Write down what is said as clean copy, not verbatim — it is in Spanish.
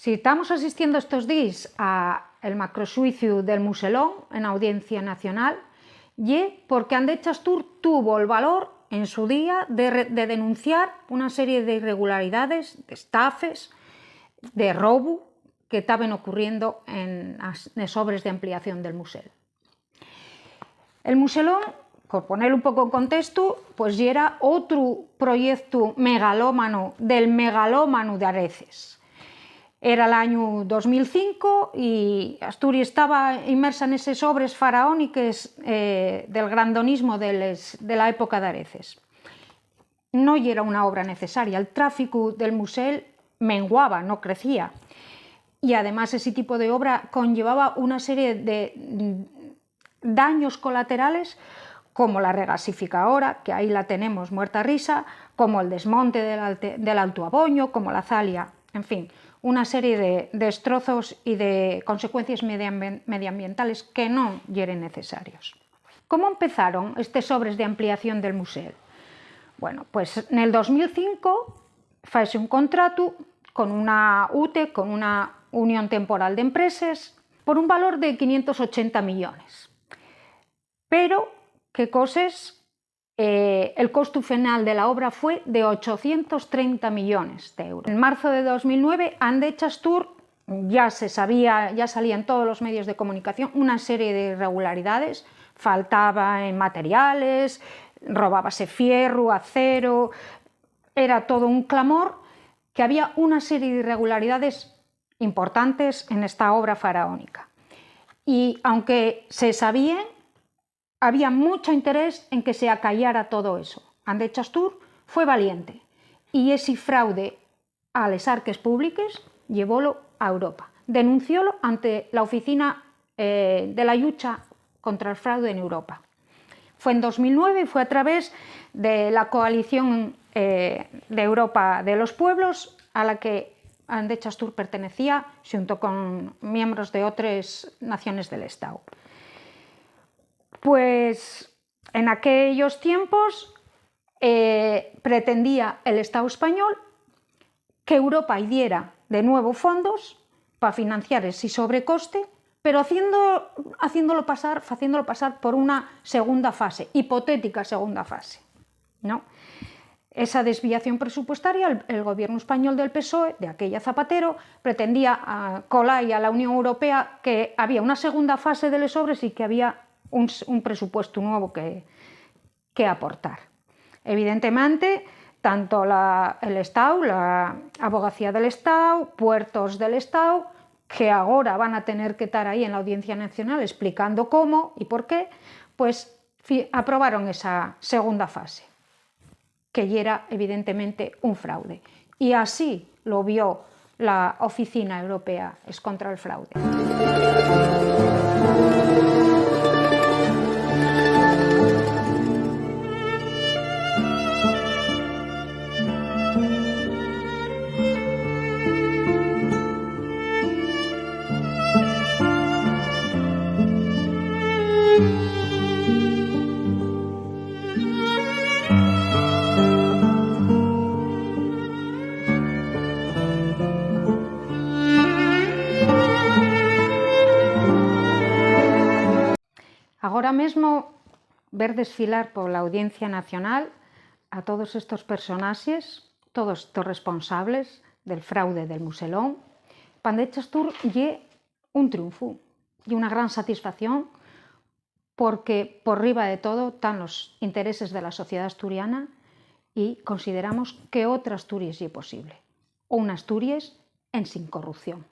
Si estamos asistiendo estos días al macrosuicio del Muselón en Audiencia Nacional, y porque Andrés Chastur tuvo el valor en su día de denunciar una serie de irregularidades, de estafes, de robo que estaban ocurriendo en las obras de ampliación del Musel. El Muselón, por ponerlo un poco en contexto, pues ya era otro proyecto megalómano del megalómano de Areces. Era el año 2005 y Asturias estaba inmersa en esas obras faraónicas del grandonismo de la época de Areces. No era una obra necesaria, el tráfico del Musel menguaba, no crecía. Y además ese tipo de obra conllevaba una serie de daños colaterales como la regasificadora, que ahí la tenemos muerta risa, como el desmonte del Alto Aboño, como la Zalia, en fin, una serie de destrozos y de consecuencias medioambientales que no eran necesarios. ¿Cómo empezaron estas obras de ampliación del Musel? Bueno, pues en el 2005 faise un contrato con una UTE, con una Unión Temporal de Empresas, por un valor de 580 millones. Pero, ¿qué cosas? El costo final de la obra fue de 830 millones de euros. En marzo de 2009, Andrés Chastur, ya se sabía, ya salía en todos los medios de comunicación, una serie de irregularidades, faltaba en materiales, robábase fierro, acero, era todo un clamor, que había una serie de irregularidades importantes en esta obra faraónica. Y aunque se sabían, había mucho interés en que se acallara todo eso. Andrés Chastur fue valiente y ese fraude a las arques públicas llevólo a Europa. Denunciólo ante la Oficina de la Lucha contra el Fraude en Europa. Fue en 2009 y fue a través de la Coalición de Europa de los Pueblos a la que Andrés Chastur pertenecía junto con miembros de otras naciones del Estado. Pues en aquellos tiempos pretendía el Estado español que Europa diera de nuevo fondos para financiar ese sobrecoste, pero haciéndolo pasar por una segunda fase, hipotética segunda fase, ¿no? Esa desviación presupuestaria, el gobierno español del PSOE, de aquella Zapatero, pretendía colar a la Unión Europea que había una segunda fase de las obras y que había un presupuesto nuevo que aportar. Evidentemente, tanto el Estado, la Abogacía del Estado, Puertos del Estado, que ahora van a tener que estar ahí en la Audiencia Nacional explicando cómo y por qué, pues aprobaron esa segunda fase, que ya era evidentemente un fraude. Y así lo vio la Oficina Europea contra el Fraude. Ahora mismo ver desfilar por la Audiencia Nacional a todos estos personajes, todos estos responsables del fraude del Muselón, para Andrés Chastur lle un triunfo y una gran satisfacción, porque por riba de todo están los intereses de la sociedad asturiana y consideramos que otra Asturias lle posible, o una Asturias en sin corrupción.